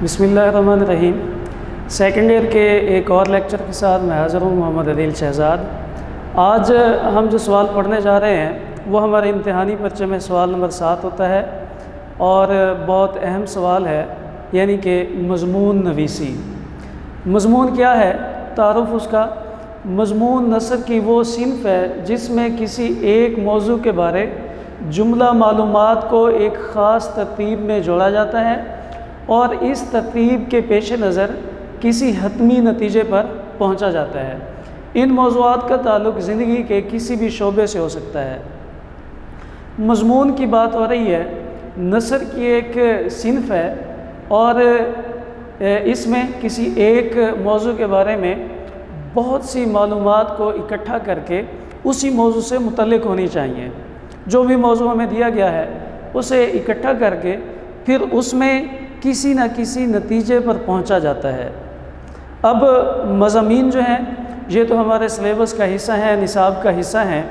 بسم اللہ الرحمن الرحیم۔ سیکنڈ ایئر کے ایک اور لیکچر کے ساتھ میں حاضر ہوں، محمد عدیل شہزاد۔ آج ہم جو سوال پڑھنے جا رہے ہیں وہ ہمارے امتحانی پرچے میں سوال نمبر 7 ہوتا ہے اور بہت اہم سوال ہے، یعنی کہ مضمون نویسی۔ مضمون کیا ہے؟ تعارف اس کا، مضمون نثر کی وہ صنف ہے جس میں کسی ایک موضوع کے بارے جملہ معلومات کو ایک خاص ترتیب میں جوڑا جاتا ہے اور اس ترتیب کے پیش نظر کسی حتمی نتیجے پر پہنچا جاتا ہے۔ ان موضوعات کا تعلق زندگی کے کسی بھی شعبے سے ہو سکتا ہے۔ مضمون کی بات ہو رہی ہے، نثر کی ایک صنف ہے اور اس میں کسی ایک موضوع کے بارے میں بہت سی معلومات کو اکٹھا کر کے اسی موضوع سے متعلق ہونی چاہیے۔ جو بھی موضوع ہمیں دیا گیا ہے اسے اکٹھا کر کے پھر اس میں کسی نہ کسی نتیجے پر پہنچا جاتا ہے۔ اب مضامین جو ہیں یہ تو ہمارے سلیبس کا حصہ ہیں، نصاب کا حصہ ہیں،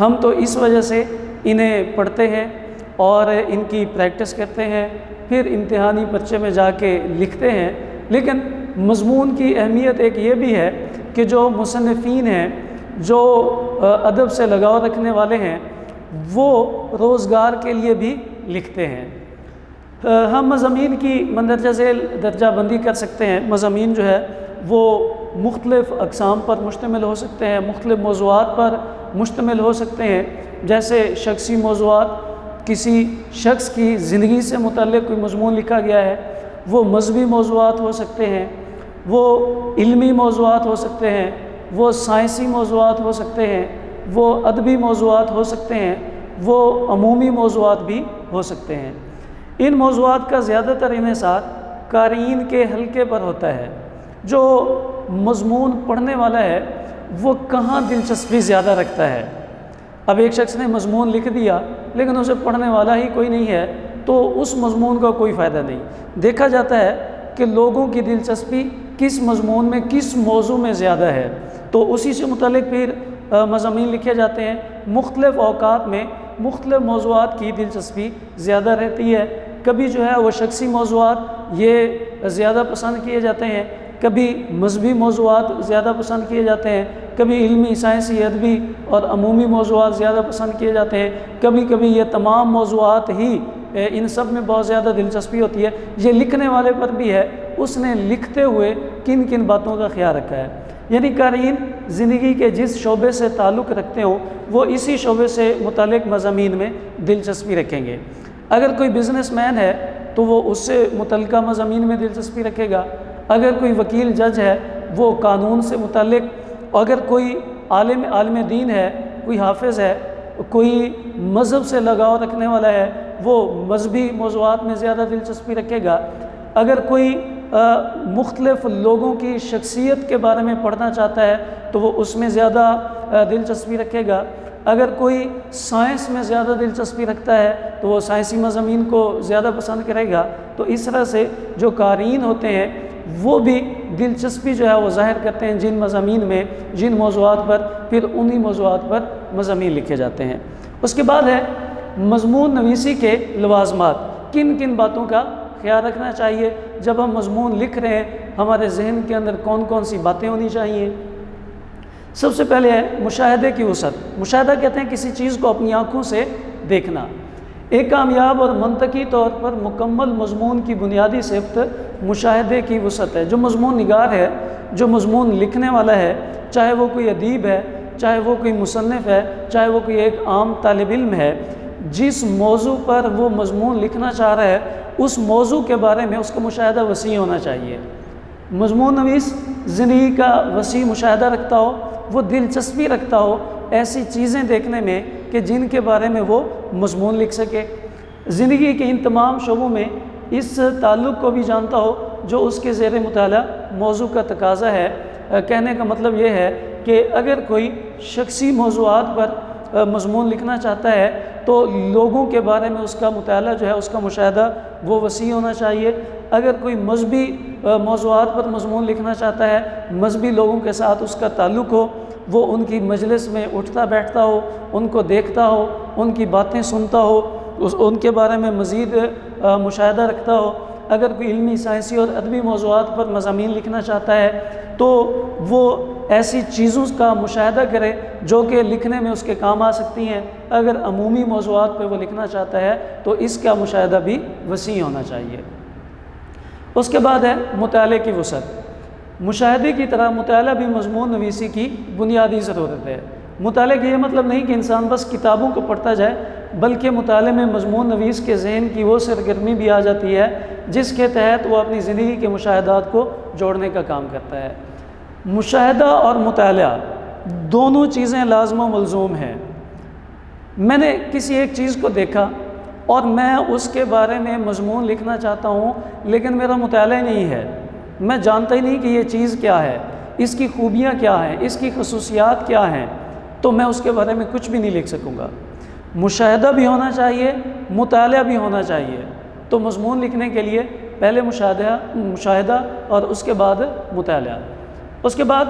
ہم تو اس وجہ سے انہیں پڑھتے ہیں اور ان کی پریکٹس کرتے ہیں، پھر امتحانی پرچے میں جا کے لکھتے ہیں۔ لیکن مضمون کی اہمیت ایک یہ بھی ہے کہ جو مصنفین ہیں، جو ادب سے لگاؤ رکھنے والے ہیں، وہ روزگار کے لیے بھی لکھتے ہیں۔ ہم مضامین کی مندرجہ ذیل درجہ بندی کر سکتے ہیں۔ مضامین جو ہے وہ مختلف اقسام پر مشتمل ہو سکتے ہیں، مختلف موضوعات پر مشتمل ہو سکتے ہیں، جیسے شخصی موضوعات، کسی شخص کی زندگی سے متعلق کوئی مضمون لکھا گیا ہے، وہ مذہبی موضوعات ہو سکتے ہیں، وہ علمی موضوعات ہو سکتے ہیں، وہ سائنسی موضوعات ہو سکتے ہیں، وہ ادبی موضوعات ہو سکتے ہیں، وہ عمومی موضوعات بھی ہو سکتے ہیں۔ ان موضوعات کا زیادہ تر انحصار قارئین کے حلقے پر ہوتا ہے۔ جو مضمون پڑھنے والا ہے وہ کہاں دلچسپی زیادہ رکھتا ہے۔ اب ایک شخص نے مضمون لکھ دیا لیکن اسے پڑھنے والا ہی کوئی نہیں ہے تو اس مضمون کا کوئی فائدہ نہیں۔ دیکھا جاتا ہے کہ لوگوں کی دلچسپی کس مضمون میں، کس موضوع میں زیادہ ہے، تو اسی سے متعلق پھر مضامین لکھے جاتے ہیں۔ مختلف اوقات میں مختلف موضوعات کی دلچسپی زیادہ رہتی ہے۔ کبھی جو ہے وہ شخصی موضوعات یہ زیادہ پسند کیے جاتے ہیں، کبھی مذہبی موضوعات زیادہ پسند کیے جاتے ہیں، کبھی علمی، سائنسی، ادبی اور عمومی موضوعات زیادہ پسند کیے جاتے ہیں، کبھی کبھی یہ تمام موضوعات ہی ان سب میں بہت زیادہ دلچسپی ہوتی ہے۔ یہ لکھنے والے پر بھی ہے، اس نے لکھتے ہوئے کن کن باتوں کا خیال رکھا ہے۔ یعنی قارئین زندگی کے جس شعبے سے تعلق رکھتے ہوں وہ اسی شعبے سے متعلق مضامین میں دلچسپی رکھیں گے۔ اگر کوئی بزنس مین ہے تو وہ اس سے متعلقہ مضامین میں دلچسپی رکھے گا۔ اگر کوئی وکیل جج ہے وہ قانون سے متعلق، اگر کوئی عالم دین ہے، کوئی حافظ ہے، کوئی مذہب سے لگاؤ رکھنے والا ہے، وہ مذہبی موضوعات میں زیادہ دلچسپی رکھے گا۔ اگر کوئی مختلف لوگوں کی شخصیت کے بارے میں پڑھنا چاہتا ہے تو وہ اس میں زیادہ دلچسپی رکھے گا۔ اگر کوئی سائنس میں زیادہ دلچسپی رکھتا ہے تو وہ سائنسی مضامین کو زیادہ پسند کرے گا۔ تو اس طرح سے جو قارئین ہوتے ہیں وہ بھی دلچسپی جو ہے وہ ظاہر کرتے ہیں جن مضامین میں، جن موضوعات پر، پھر انہی موضوعات پر مضامین لکھے جاتے ہیں۔ اس کے بعد ہے مضمون نویسی کے لوازمات۔ کن کن باتوں کا خیال رکھنا چاہیے جب ہم مضمون لکھ رہے ہیں، ہمارے ذہن کے اندر کون کون سی باتیں ہونی چاہیے۔ سب سے پہلے ہے مشاہدے کی وسعت۔ مشاہدہ کہتے ہیں کسی چیز کو اپنی آنکھوں سے دیکھنا۔ ایک کامیاب اور منطقی طور پر مکمل مضمون کی بنیادی صفت مشاہدے کی وسعت ہے۔ جو مضمون نگار ہے، جو مضمون لکھنے والا ہے، چاہے وہ کوئی ادیب ہے، چاہے وہ کوئی مصنف ہے، چاہے وہ کوئی ایک عام طالب علم ہے، جس موضوع پر وہ مضمون لکھنا چاہ رہا ہے اس موضوع کے بارے میں اس کا مشاہدہ وسیع ہونا چاہیے۔ مضمون نویس زندگی کا وسیع مشاہدہ رکھتا ہو، وہ دلچسپی رکھتا ہو ایسی چیزیں دیکھنے میں کہ جن کے بارے میں وہ مضمون لکھ سکے۔ زندگی کے ان تمام شعبوں میں اس تعلق کو بھی جانتا ہو جو اس کے زیر مطالعہ موضوع کا تقاضا ہے۔ کہنے کا مطلب یہ ہے کہ اگر کوئی شخصی موضوعات پر مضمون لکھنا چاہتا ہے تو لوگوں کے بارے میں اس کا مطالعہ جو ہے، اس کا مشاہدہ وہ وسیع ہونا چاہیے۔ اگر کوئی مذہبی موضوعات پر مضمون لکھنا چاہتا ہے، مذہبی لوگوں کے ساتھ اس کا تعلق ہو، وہ ان کی مجلس میں اٹھتا بیٹھتا ہو، ان کو دیکھتا ہو، ان کی باتیں سنتا ہو، ان کے بارے میں مزید مشاہدہ رکھتا ہو۔ اگر کوئی علمی سائنسی اور ادبی موضوعات پر مضامین لکھنا چاہتا ہے تو وہ ایسی چیزوں کا مشاہدہ کرے جو کہ لکھنے میں اس کے کام آ سکتی ہیں۔ اگر عمومی موضوعات پہ وہ لکھنا چاہتا ہے تو اس کا مشاہدہ بھی وسیع ہونا چاہیے۔ اس کے بعد ہے مطالعے کی وسعت۔ مشاہدے کی طرح مطالعہ بھی مضمون نویسی کی بنیادی ضرورت ہے۔ مطالعے کا یہ مطلب نہیں کہ انسان بس کتابوں کو پڑھتا جائے، بلکہ مطالعے میں مضمون نویس کے ذہن کی وہ سرگرمی بھی آ جاتی ہے جس کے تحت وہ اپنی زندگی کے مشاہدات کو جوڑنے کا کام کرتا ہے۔ مشاہدہ اور مطالعہ دونوں چیزیں لازم و ملزوم ہیں۔ میں نے کسی ایک چیز کو دیکھا اور میں اس کے بارے میں مضمون لکھنا چاہتا ہوں، لیکن میرا مطالعہ نہیں ہے، میں جانتا ہی نہیں کہ یہ چیز کیا ہے، اس کی خوبیاں کیا ہیں، اس کی خصوصیات کیا ہیں، تو میں اس کے بارے میں کچھ بھی نہیں لکھ سکوں گا۔ مشاہدہ بھی ہونا چاہیے، مطالعہ بھی ہونا چاہیے۔ تو مضمون لکھنے کے لیے پہلے مشاہدہ اور اس کے بعد مطالعہ۔ اس کے بعد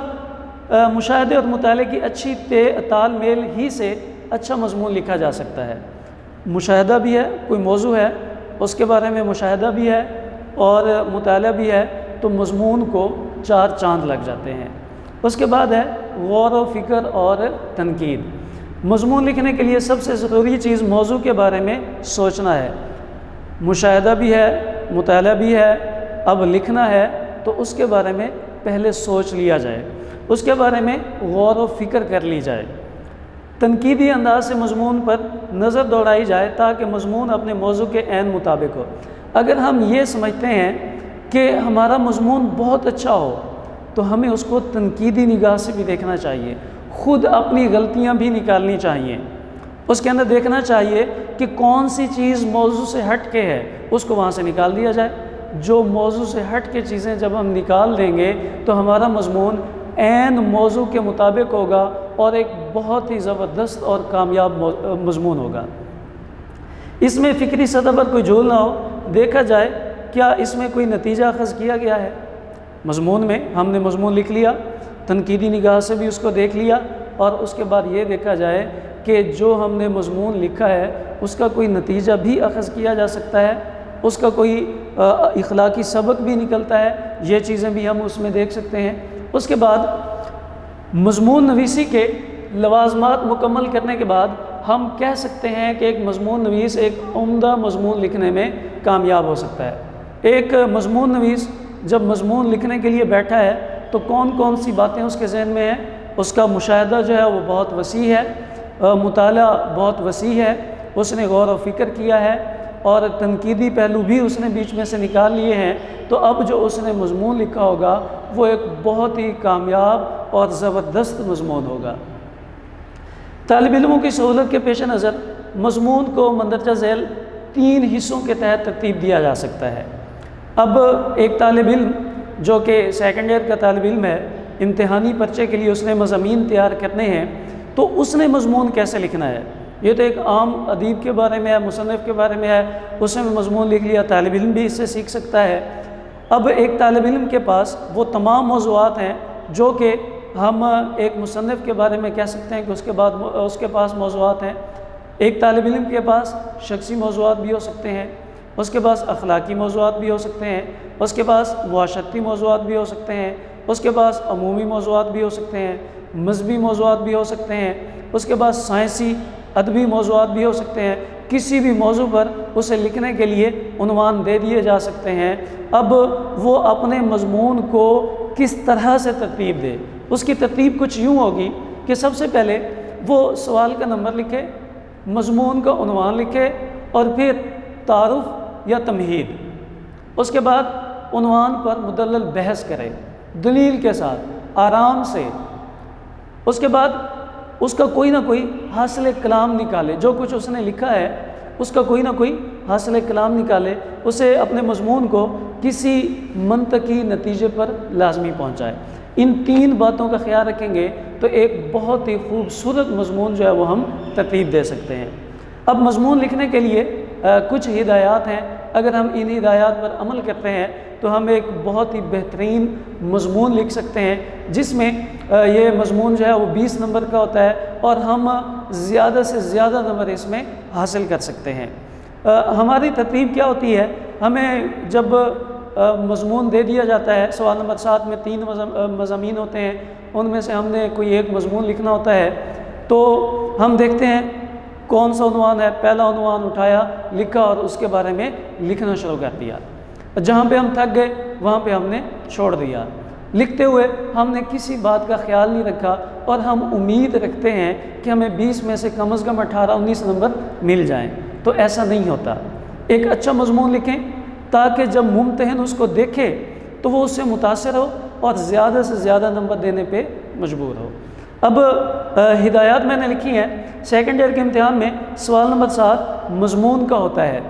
مشاہدے اور مطالعے کی اچھی تال میل ہی سے اچھا مضمون لکھا جا سکتا ہے۔ مشاہدہ بھی ہے، کوئی موضوع ہے، اس کے بارے میں مشاہدہ بھی ہے اور مطالعہ بھی ہے، تو مضمون کو 4 چاند لگ جاتے ہیں۔ اس کے بعد ہے غور و فکر اور تنقید۔ مضمون لکھنے کے لیے سب سے ضروری چیز موضوع کے بارے میں سوچنا ہے۔ مشاہدہ بھی ہے، مطالعہ بھی ہے، اب لکھنا ہے تو اس کے بارے میں پہلے سوچ لیا جائے، اس کے بارے میں غور و فکر کر لی جائے۔ تنقیدی انداز سے مضمون پر نظر دوڑائی جائے تاکہ مضمون اپنے موضوع کے عین مطابق ہو۔ اگر ہم یہ سمجھتے ہیں کہ ہمارا مضمون بہت اچھا ہو تو ہمیں اس کو تنقیدی نگاہ سے بھی دیکھنا چاہیے، خود اپنی غلطیاں بھی نکالنی چاہیے، اس کے اندر دیکھنا چاہیے کہ کون سی چیز موضوع سے ہٹ کے ہے، اس کو وہاں سے نکال دیا جائے۔ جو موضوع سے ہٹ کے چیزیں جب ہم نکال دیں گے تو ہمارا مضمون عین موضوع کے مطابق ہوگا اور ایک بہت ہی زبردست اور کامیاب مضمون ہوگا۔ اس میں فکری سطح پر کوئی جھول نہ ہو، دیکھا جائے کیا اس میں کوئی نتیجہ اخذ کیا گیا ہے۔ مضمون میں ہم نے مضمون لکھ لیا، تنقیدی نگاہ سے بھی اس کو دیکھ لیا، اور اس کے بعد یہ دیکھا جائے کہ جو ہم نے مضمون لکھا ہے اس کا کوئی نتیجہ بھی اخذ کیا جا سکتا ہے، اس کا کوئی اخلاقی سبق بھی نکلتا ہے، یہ چیزیں بھی ہم اس میں دیکھ سکتے ہیں۔ اس کے بعد مضمون نویسی کے لوازمات مکمل کرنے کے بعد ہم کہہ سکتے ہیں کہ ایک مضمون نویس ایک عمدہ مضمون لکھنے میں کامیاب ہو سکتا ہے۔ ایک مضمون نویس جب مضمون لکھنے کے لیے بیٹھا ہے تو کون کون سی باتیں اس کے ذہن میں ہیں؟ اس کا مشاہدہ جو ہے وہ بہت وسیع ہے، مطالعہ بہت وسیع ہے، اس نے غور و فکر کیا ہے اور تنقیدی پہلو بھی اس نے بیچ میں سے نکال لیے ہیں، تو اب جو اس نے مضمون لکھا ہوگا وہ ایک بہت ہی کامیاب اور زبردست مضمون ہوگا۔ طالب علموں کی سہولت کے پیش نظر مضمون کو مندرجہ ذیل 3 حصوں کے تحت ترتیب دیا جا سکتا ہے۔ اب ایک طالب علم جو کہ سیکنڈ ایئر کا طالب علم ہے، امتحانی پرچے کے لیے اس نے مضامین تیار کرنے ہیں، تو اس نے مضمون کیسے لکھنا ہے؟ یہ تو ایک عام ادیب کے بارے میں ہے، مصنف کے بارے میں ہے، اس نے مضمون لکھ لیا، طالب علم بھی اس سے سیکھ سکتا ہے۔ اب ایک طالب علم کے پاس وہ تمام موضوعات ہیں جو کہ ہم ایک مصنف کے بارے میں کہہ سکتے ہیں کہ اس کے پاس موضوعات ہیں۔ ایک طالب علم کے پاس شخصی موضوعات بھی ہو سکتے ہیں، اس کے پاس اخلاقی موضوعات بھی ہو سکتے ہیں، اس کے پاس معاشرتی موضوعات بھی ہو سکتے ہیں، اس کے پاس عمومی موضوعات بھی ہو سکتے ہیں، مذہبی موضوعات بھی ہو سکتے ہیں، اس کے پاس سائنسی ادبی موضوعات بھی ہو سکتے ہیں۔ کسی بھی موضوع پر اسے لکھنے کے لیے عنوان دے دیے جا سکتے ہیں۔ اب وہ اپنے مضمون کو کس طرح سے ترتیب دے، اس کی ترتیب کچھ یوں ہوگی کہ سب سے پہلے وہ سوال کا نمبر لکھے، مضمون کا عنوان لکھے اور پھر تعارف یا تمہید، اس کے بعد عنوان پر مدلل بحث کرے دلیل کے ساتھ آرام سے، اس کے بعد اس کا کوئی نہ کوئی حاصل کلام نکالے، جو کچھ اس نے لکھا ہے اس کا کوئی نہ کوئی حاصل کلام نکالے، اسے اپنے مضمون کو کسی منطقی نتیجے پر لازمی پہنچائے۔ ان 3 باتوں کا خیال رکھیں گے تو ایک بہت ہی خوبصورت مضمون جو ہے وہ ہم ترتیب دے سکتے ہیں۔ اب مضمون لکھنے کے لیے کچھ ہدایات ہیں، اگر ہم ان ہدایات پر عمل کرتے ہیں تو ہم ایک بہت ہی بہترین مضمون لکھ سکتے ہیں، جس میں یہ مضمون جو ہے وہ 20 نمبر کا ہوتا ہے اور ہم زیادہ سے زیادہ نمبر اس میں حاصل کر سکتے ہیں۔ ہماری ترتیب کیا ہوتی ہے ہمیں جب مضمون دے دیا جاتا ہے، سوال نمبر 7 میں 3 مضامین ہوتے ہیں، ان میں سے ہم نے کوئی ایک مضمون لکھنا ہوتا ہے، تو ہم دیکھتے ہیں کون سا عنوان ہے، پہلا عنوان اٹھایا، لکھا اور اس کے بارے میں لکھنا شروع کر دیا۔ جہاں پہ ہم تھک گئے وہاں پہ ہم نے چھوڑ دیا۔ لکھتے ہوئے ہم نے کسی بات کا خیال نہیں رکھا اور ہم امید رکھتے ہیں کہ ہمیں 20 میں سے کم از کم 18-19 نمبر مل جائیں، تو ایسا نہیں ہوتا۔ ایک اچھا مضمون لکھیں تاکہ جب ممتحن اس کو دیکھے تو وہ اس سے متاثر ہو اور زیادہ سے زیادہ نمبر دینے پہ مجبور ہو۔ اب ہدایات میں نے لکھی ہیں۔ سیکنڈ ایئر کے امتحان میں سوال نمبر 7 مضمون کا ہوتا ہے۔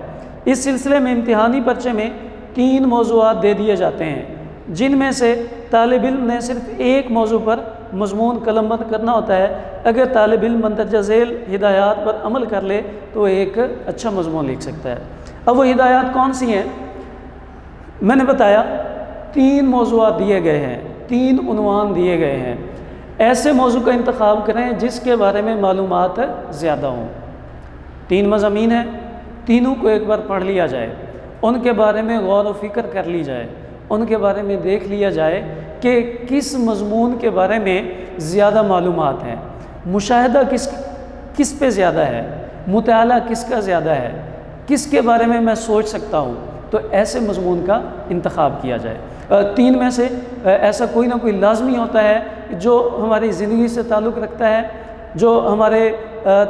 اس سلسلے میں امتحانی پرچے میں 3 موضوعات دے دیے جاتے ہیں، جن میں سے طالب علم نے صرف ایک موضوع پر مضمون قلم بند کرنا ہوتا ہے۔ اگر طالب علم مندرجہ ذیل ہدایات پر عمل کر لے تو ایک اچھا مضمون لکھ سکتا ہے۔ اب وہ ہدایات کون سی ہیں؟ میں نے بتایا 3 موضوعات دیے گئے ہیں، 3 عنوان دیے گئے ہیں۔ ایسے موضوع کا انتخاب کریں جس کے بارے میں معلومات زیادہ ہوں۔ 3 مضامین ہیں، تینوں کو ایک بار پڑھ لیا جائے، ان کے بارے میں غور و فکر کر لی جائے، ان کے بارے میں دیکھ لیا جائے کہ کس مضمون کے بارے میں زیادہ معلومات ہیں، مشاہدہ کس پہ زیادہ ہے، مطالعہ کس کا زیادہ ہے، کس کے بارے میں میں سوچ سکتا ہوں، تو ایسے مضمون کا انتخاب کیا جائے۔ 3 میں سے ایسا کوئی نہ کوئی لازمی ہوتا ہے جو ہماری زندگی سے تعلق رکھتا ہے، جو ہمارے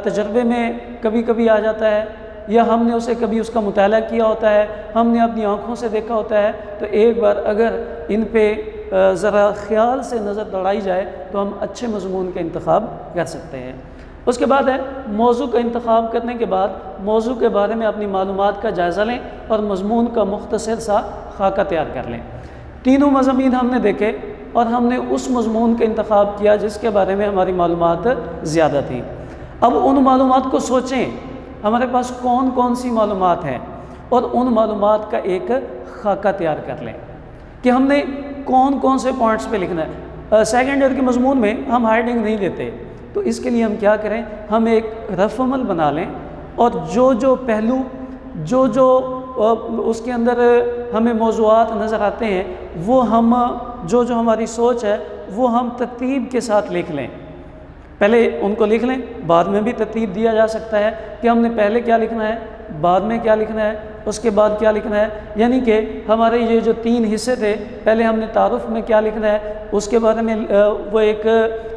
تجربے میں کبھی کبھی آ جاتا ہے، یا ہم نے اسے کبھی اس کا مطالعہ کیا ہوتا ہے، ہم نے اپنی آنکھوں سے دیکھا ہوتا ہے، تو ایک بار اگر ان پہ ذرا خیال سے نظر دوڑائی جائے تو ہم اچھے مضمون کا انتخاب کر سکتے ہیں۔ اس کے بعد ہے موضوع کا انتخاب کرنے کے بعد موضوع کے بارے میں اپنی معلومات کا جائزہ لیں اور مضمون کا مختصر سا خاکہ تیار کر لیں۔ تینوں مضامین ہم نے دیکھے اور ہم نے اس مضمون کا انتخاب کیا جس کے بارے میں ہماری معلومات زیادہ تھیں۔ اب ان معلومات کو سوچیں ہمارے پاس کون کون سی معلومات ہیں، اور ان معلومات کا ایک خاکہ تیار کر لیں کہ ہم نے کون کون سے پوائنٹس پہ لکھنا ہے۔ سیکنڈ ایئر کے مضمون میں ہم ہائڈنگ نہیں دیتے، تو اس کے لیے ہم کیا کریں، ہم ایک رف عمل بنا لیں اور جو پہلو جو اس کے اندر ہمیں موضوعات نظر آتے ہیں وہ ہم جو ہماری سوچ ہے وہ ہم ترتیب کے ساتھ لکھ لیں۔ پہلے ان کو لکھ لیں، بعد میں بھی ترتیب دیا جا سکتا ہے کہ ہم نے پہلے کیا لکھنا ہے، بعد میں کیا لکھنا ہے، اس کے بعد کیا لکھنا ہے۔ یعنی کہ ہمارے یہ جو 3 حصے تھے، پہلے ہم نے تعارف میں کیا لکھنا ہے اس کے بارے میں وہ ایک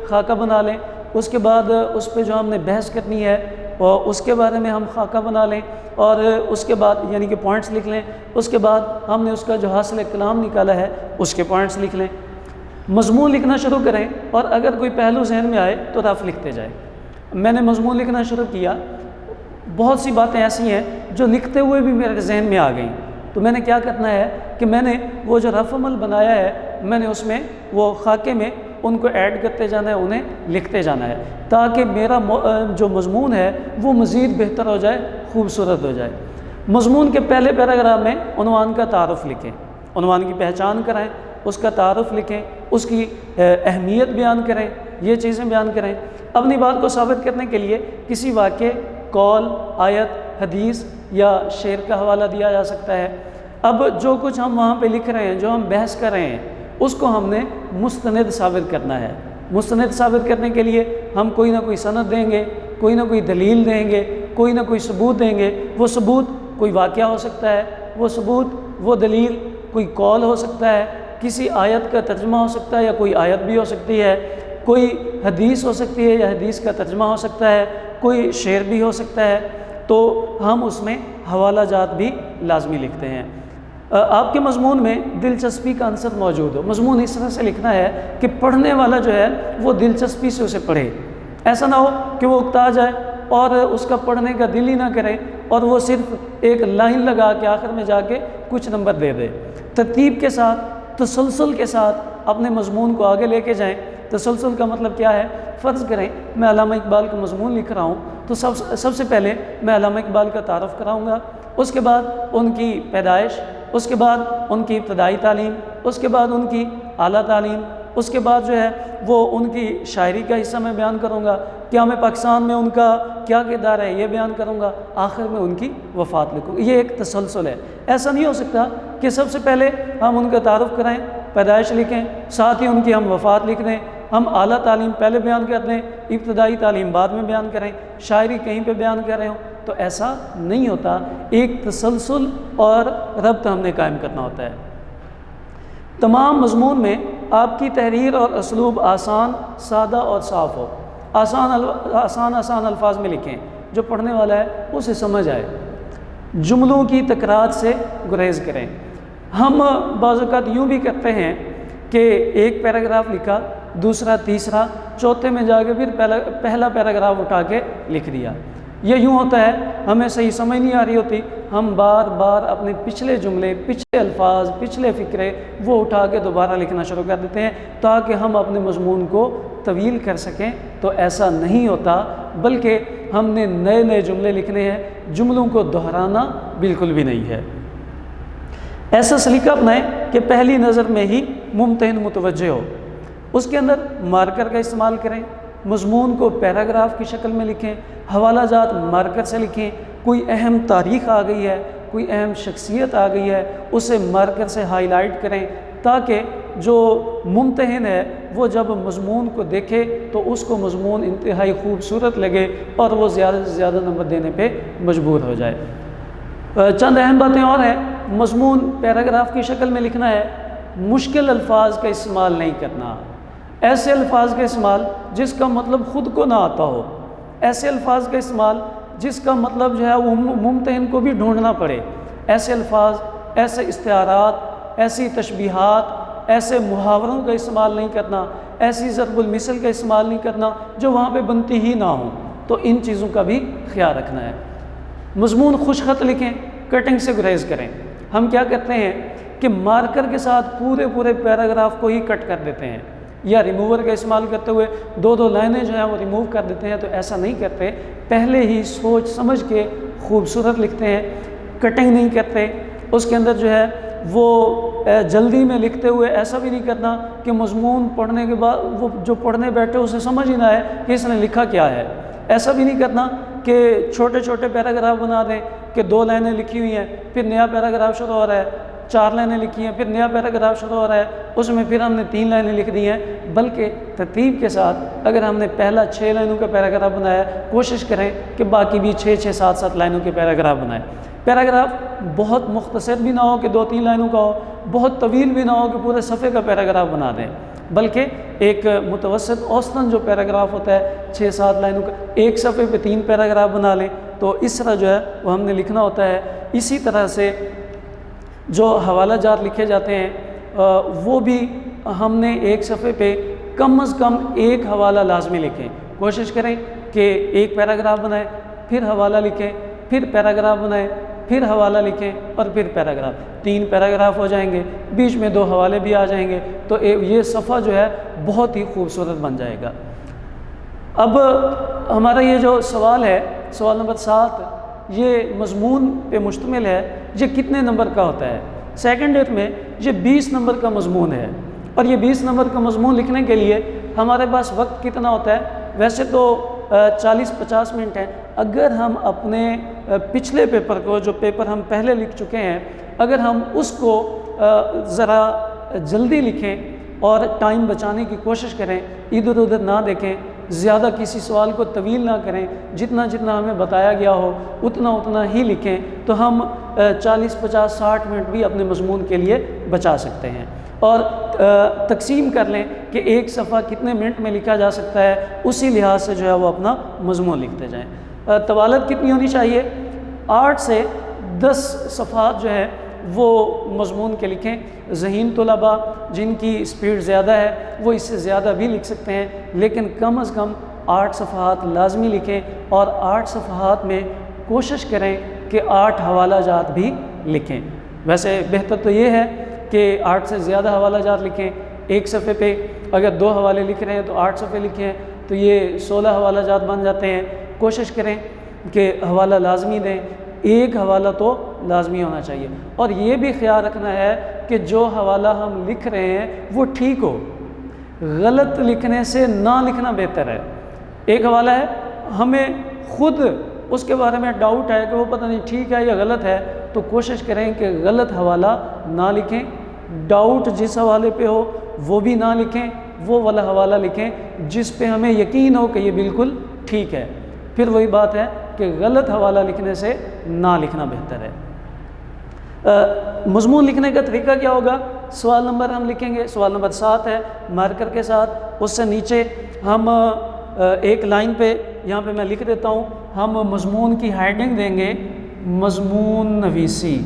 خاکہ بنا لیں، اس کے بعد اس پہ جو ہم نے بحث کرنی ہے اور اس کے بارے میں ہم خاکہ بنا لیں، اور اس کے بعد یعنی کہ پوائنٹس لکھ لیں۔ اس کے بعد ہم نے اس کا جو حاصل کلام نکالا ہے اس کے پوائنٹس لکھ لیں۔ مضمون لکھنا شروع کریں اور اگر کوئی پہلو ذہن میں آئے تو رف لکھتے جائیں۔ میں نے مضمون لکھنا شروع کیا، بہت سی باتیں ایسی ہیں جو لکھتے ہوئے بھی میرے ذہن میں آ گئیں، تو میں نے کیا کرنا ہے کہ میں نے وہ جو رف عمل بنایا ہے میں نے اس میں وہ خاکے میں ان کو ایڈ کرتے جانا ہے، انہیں لکھتے جانا ہے، تاکہ میرا جو مضمون ہے وہ مزید بہتر ہو جائے، خوبصورت ہو جائے۔ مضمون کے پہلے پیراگراف میں عنوان کا تعارف لکھیں، عنوان کی پہچان کرائیں، اس کا تعارف لکھیں، اس کی اہمیت بیان کریں، یہ چیزیں بیان کریں۔ اپنی بات کو ثابت کرنے کے لیے کسی واقعے، قول، آیت، حدیث یا شعر کا حوالہ دیا جا سکتا ہے۔ اب جو کچھ ہم وہاں پہ لکھ رہے ہیں، جو ہم بحث کر رہے ہیں، اس کو ہم نے مستند ثابت کرنا ہے۔ مستند ثابت کرنے کے لیے ہم کوئی نہ کوئی سند دیں گے، کوئی نہ کوئی دلیل دیں گے، کوئی نہ کوئی ثبوت دیں گے۔ وہ ثبوت کوئی واقعہ ہو سکتا ہے، وہ ثبوت، وہ دلیل کوئی قول ہو سکتا ہے، کسی آیت کا ترجمہ ہو سکتا ہے یا کوئی آیت بھی ہو سکتی ہے، کوئی حدیث ہو سکتی ہے یا حدیث کا ترجمہ ہو سکتا ہے، کوئی شعر بھی ہو سکتا ہے، تو ہم اس میں حوالہ جات بھی لازمی لکھتے ہیں۔ آپ کے مضمون میں دلچسپی کا عنصر موجود ہو۔ مضمون اس طرح سے لکھنا ہے کہ پڑھنے والا جو ہے وہ دلچسپی سے اسے پڑھے، ایسا نہ ہو کہ وہ اکتا جائے اور اس کا پڑھنے کا دل ہی نہ کرے اور وہ صرف ایک لائن لگا کے آخر میں جا کے کچھ نمبر دے دے۔ ترتیب کے ساتھ، تسلسل کے ساتھ اپنے مضمون کو آگے لے کے جائیں۔ تسلسل کا مطلب کیا ہے؟ فرض کریں میں علامہ اقبال کا مضمون لکھ رہا ہوں تو سب سے پہلے میں علامہ اقبال کا تعارف کراؤں گا، اس کے بعد ان کی پیدائش، اس کے بعد ان کی ابتدائی تعلیم، اس کے بعد ان کی اعلیٰ تعلیم، اس کے بعد جو ہے وہ ان کی شاعری کا حصہ میں بیان کروں گا، قیام پاکستان میں ان کا کیا کردار ہے یہ بیان کروں گا، آخر میں ان کی وفات لکھوں گا۔ یہ ایک تسلسل ہے، ایسا نہیں ہو سکتا کہ سب سے پہلے ہم ان کا تعارف کرائیں، پیدائش لکھیں، ساتھ ہی ان کی ہم وفات لکھ دیں، ہم اعلیٰ تعلیم پہلے بیان کر دیں، ابتدائی تعلیم بعد میں بیان کریں، شاعری کہیں پہ بیان کر رہے ہوں، تو ایسا نہیں ہوتا۔ ایک تسلسل اور ربط ہم نے قائم کرنا ہوتا ہے۔ تمام مضمون میں آپ کی تحریر اور اسلوب آسان، سادہ اور صاف ہو۔ آسان الفاظ میں لکھیں، جو پڑھنے والا ہے اسے سمجھ آئے۔ جملوں کی تکرار سے گریز کریں۔ ہم بعض اوقات یوں بھی کرتے ہیں کہ ایک پیراگراف لکھا، دوسرا، تیسرا، چوتھے میں جا کے پھر پہلا پیراگراف اٹھا کے لکھ دیا۔ یہ یوں ہوتا ہے، ہمیں صحیح سمجھ نہیں آ رہی ہوتی، ہم بار بار اپنے پچھلے جملے، پچھلے الفاظ، پچھلے فقرے وہ اٹھا کے دوبارہ لکھنا شروع کر دیتے ہیں تاکہ ہم اپنے مضمون کو طویل کر سکیں۔ تو ایسا نہیں ہوتا، بلکہ ہم نے نئے نئے جملے لکھنے ہیں، جملوں کو دہرانا بالکل بھی نہیں ہے۔ ایسا سلیقہ اپنائیں کہ پہلی نظر میں ہی ممتحن متوجہ ہو۔ اس کے اندر مارکر کا استعمال کریں، مضمون کو پیراگراف کی شکل میں لکھیں، حوالہ جات مارکر سے لکھیں۔ کوئی اہم تاریخ آ گئی ہے، کوئی اہم شخصیت آ گئی ہے، اسے مارکر سے ہائی لائٹ کریں تاکہ جو ممتحن ہے وہ جب مضمون کو دیکھے تو اس کو مضمون انتہائی خوبصورت لگے اور وہ زیادہ سے زیادہ نمبر دینے پہ مجبور ہو جائے۔ چند اہم باتیں اور ہیں۔ مضمون پیراگراف کی شکل میں لکھنا ہے، مشکل الفاظ کا استعمال نہیں کرنا، ایسے الفاظ کا استعمال جس کا مطلب خود کو نہ آتا ہو، ایسے الفاظ کا استعمال جس کا مطلب جو ہے وہ ممتحن کو بھی ڈھونڈنا پڑے، ایسے الفاظ، ایسے استعارات، ایسی تشبیہات، ایسے محاوروں کا استعمال نہیں کرنا، ایسی ضرب المثل کا استعمال نہیں کرنا جو وہاں پہ بنتی ہی نہ ہوں۔ تو ان چیزوں کا بھی خیال رکھنا ہے۔ مضمون خوش خط لکھیں، کٹنگ سے گریز کریں۔ ہم کیا کرتے ہیں کہ مارکر کے ساتھ پورے پیراگراف کو ہی کٹ کر دیتے ہیں، یا ریموور کا استعمال کرتے ہوئے دو لائنیں جو ہیں وہ ریموو کر دیتے ہیں۔ تو ایسا نہیں کرتے، پہلے ہی سوچ سمجھ کے خوبصورت لکھتے ہیں، کٹنگ نہیں کرتے۔ اس کے اندر جو ہے وہ جلدی میں لکھتے ہوئے ایسا بھی نہیں کرنا کہ مضمون پڑھنے کے بعد وہ جو پڑھنے بیٹھے اسے سمجھ ہی نہ آئے کہ اس نے لکھا کیا ہے۔ ایسا بھی نہیں کرنا کہ چھوٹے چھوٹے پیراگراف بنا دیں کہ 2 لائنیں لکھی ہوئی ہیں، پھر نیا پیراگراف شروع ہو رہا ہے، 4 لائنیں لکھی ہیں، پھر نیا پیراگراف شروع ہو رہا ہے، اس میں پھر ہم نے 3 لائنیں لکھ دی ہیں۔ بلکہ ترتیب کے ساتھ اگر ہم نے پہلا 6 لائنوں کا پیراگراف بنایا، کوشش کریں کہ باقی بھی 6 7 لائنوں کے پیراگراف بنائیں۔ پیراگراف بہت مختصر بھی نہ ہو کہ 2-3 لائنوں کا ہو، بہت طویل بھی نہ ہو کہ پورے صفحے کا پیراگراف بنا دیں، بلکہ ایک متوسط اوسطاً جو پیراگراف ہوتا ہے 6-7 لائنوں کا، ایک صفحے پہ 3 پیراگراف بنا لیں۔ تو اس طرح جو ہے وہ ہم نے لکھنا ہوتا ہے۔ اسی طرح سے جو حوالہ جات لکھے جاتے ہیں وہ بھی ہم نے ایک صفحے پہ کم از کم ایک حوالہ لازمی لکھیں۔ کوشش کریں کہ ایک پیراگراف بنائیں، پھر حوالہ لکھیں، پھر پیراگراف بنائیں، پھر حوالہ لکھیں اور پھر پیراگراف۔ 3 پیراگراف ہو جائیں گے، بیچ میں 2 حوالے بھی آ جائیں گے، تو یہ صفحہ جو ہے بہت ہی خوبصورت بن جائے گا۔ اب ہمارا یہ جو سوال ہے، سوال نمبر 7، یہ مضمون پہ مشتمل ہے۔ یہ کتنے نمبر کا ہوتا ہے؟ سیکنڈ ایئر میں یہ 20 نمبر کا مضمون ہے، اور یہ 20 نمبر کا مضمون لکھنے کے لیے ہمارے پاس وقت کتنا ہوتا ہے؟ ویسے تو 40-50 منٹ ہیں۔ اگر ہم اپنے پچھلے پیپر کو، جو پیپر ہم پہلے لکھ چکے ہیں، اگر ہم اس کو ذرا جلدی لکھیں اور ٹائم بچانے کی کوشش کریں، ادھر ادھر نہ دیکھیں، زیادہ کسی سوال کو طویل نہ کریں، جتنا ہمیں بتایا گیا ہو اتنا ہی لکھیں، تو ہم 40-50-60 منٹ بھی اپنے مضمون کے لیے بچا سکتے ہیں۔ اور تقسیم کر لیں کہ ایک صفحہ کتنے منٹ میں لکھا جا سکتا ہے، اسی لحاظ سے جو ہے وہ اپنا مضمون لکھتے جائیں۔ طوالت کتنی ہونی چاہیے؟ 8 سے 10 صفحات جو ہے وہ مضمون کے لکھیں۔ ذہین طلباء جن کی اسپیڈ زیادہ ہے وہ اس سے زیادہ بھی لکھ سکتے ہیں، لیکن کم از کم 8 صفحات لازمی لکھیں، اور 8 صفحات میں کوشش کریں کہ 8 حوالہ جات بھی لکھیں۔ ویسے بہتر تو یہ ہے کہ 8 سے زیادہ حوالہ جات لکھیں۔ ایک صفحے پہ اگر 2 حوالے لکھ رہے ہیں تو 8 صفحے لکھیں، تو یہ 16 حوالہ جات بن جاتے ہیں۔ کوشش کریں کہ حوالہ لازمی دیں، ایک حوالہ تو لازمی ہونا چاہیے، اور یہ بھی خیال رکھنا ہے کہ جو حوالہ ہم لکھ رہے ہیں وہ ٹھیک ہو۔ غلط لکھنے سے نہ لکھنا بہتر ہے۔ ایک حوالہ ہے، ہمیں خود اس کے بارے میں ڈاؤٹ ہے کہ وہ پتہ نہیں ٹھیک ہے یا غلط ہے، تو کوشش کریں کہ غلط حوالہ نہ لکھیں، ڈاؤٹ جس حوالے پہ ہو وہ بھی نہ لکھیں، وہ والا حوالہ لکھیں جس پہ ہمیں یقین ہو کہ یہ بالکل ٹھیک ہے۔ پھر وہی بات ہے کہ غلط حوالہ لکھنے سے نہ لکھنا بہتر ہے۔ مضمون لکھنے کا طریقہ کیا ہوگا؟ سوال نمبر ہم لکھیں گے، سوال نمبر 7 ہے مارکر کے ساتھ، اس سے نیچے ہم ایک لائن پہ یہاں پہ میں لکھ دیتا ہوں، ہم مضمون کی ہیڈنگ دیں گے مضمون نویسی۔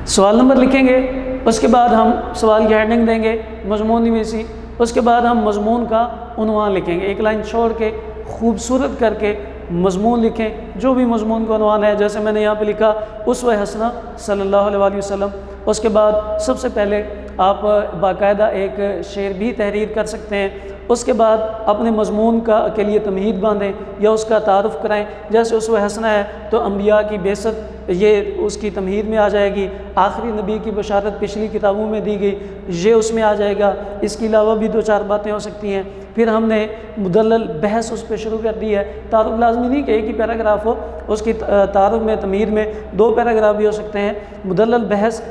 سوال نمبر لکھیں گے، اس کے بعد ہم سوال کی ہیڈنگ دیں گے مضمون نویسی، اس کے بعد ہم مضمون کا عنوان لکھیں گے، ایک لائن چھوڑ کے خوبصورت کر کے مضمون لکھیں، جو بھی مضمون کا عنوان ہے، جیسے میں نے یہاں پہ لکھا اسوہ حسنہ صلی اللہ علیہ وآلہ وسلم۔ اس کے بعد سب سے پہلے آپ باقاعدہ ایک شعر بھی تحریر کر سکتے ہیں، اس کے بعد اپنے مضمون کے لیے تمہید باندھیں یا اس کا تعارف کرائیں، جیسے اسوہ حسنہ ہے تو انبیاء کی بعثت، یہ اس کی تمہید میں آ جائے گی، آخری نبی کی بشارت پچھلی کتابوں میں دی گئی، یہ اس میں آ جائے گا، اس کے علاوہ بھی 2-4 باتیں ہو سکتی ہیں۔ پھر ہم نے مدلل بحث اس پہ شروع کر دی ہے، تعارف لازمی نہیں کہ ایک ہی پیراگراف ہو، اس کی تعارف میں تمہید میں 2 پیراگراف بھی ہو سکتے ہیں۔ مدلل بحث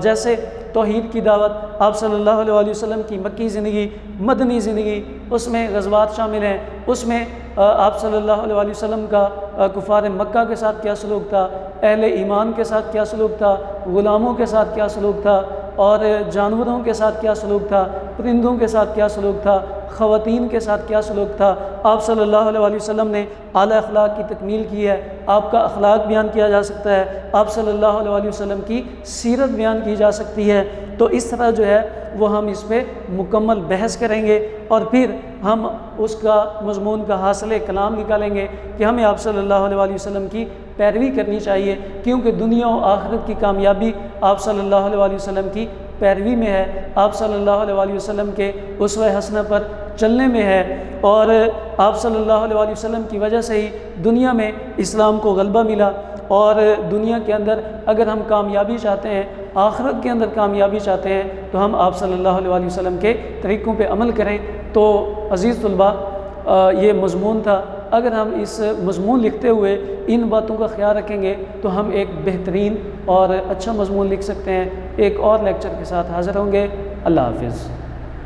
جیسے توحید کی دعوت، آپ صلی اللہ علیہ وآلہ وسلم کی مکی زندگی، مدنی زندگی، اس میں غزوات شامل ہیں، اس میں آپ صلی اللہ علیہ وآلہ وسلم کا کفار مکہ کے ساتھ کیا سلوک تھا، اہل ایمان کے ساتھ کیا سلوک تھا، غلاموں کے ساتھ کیا سلوک تھا، اور جانوروں کے ساتھ کیا سلوک تھا، پرندوں کے ساتھ کیا سلوک تھا، خواتین کے ساتھ کیا سلوک تھا۔ آپ صلی اللہ علیہ وآلہ وسلم نے اعلیٰ اخلاق کی تکمیل کی ہے، آپ کا اخلاق بیان کیا جا سکتا ہے، آپ صلی اللہ علیہ وآلہ وسلم کی سیرت بیان کی جا سکتی ہے۔ تو اس طرح جو ہے وہ ہم اس پہ مکمل بحث کریں گے، اور پھر ہم اس کا مضمون کا حاصل کلام نکالیں گے کہ ہمیں آپ صلی اللہ علیہ وآلہ وسلم کی پیروی کرنی چاہیے، کیونکہ دنیا و آخرت کی کامیابی آپ صلی اللہ علیہ وآلہ وسلم کی پیروی میں ہے، آپ صلی اللہ علیہ وآلہ وسلم کے اسوہ حسنہ پر چلنے میں ہے، اور آپ صلی اللہ علیہ وآلہ وسلم کی وجہ سے ہی دنیا میں اسلام کو غلبہ ملا، اور دنیا کے اندر اگر ہم کامیابی چاہتے ہیں، آخرت کے اندر کامیابی چاہتے ہیں، تو ہم آپ صلی اللہ علیہ وآلہ وسلم کے طریقوں پہ عمل کریں۔ تو عزیز طلباء، یہ مضمون تھا، اگر ہم اس مضمون لکھتے ہوئے ان باتوں کا خیال رکھیں گے تو ہم ایک بہترین اور اچھا مضمون لکھ سکتے ہیں۔ ایک اور لیکچر کے ساتھ حاضر ہوں گے۔ اللہ حافظ۔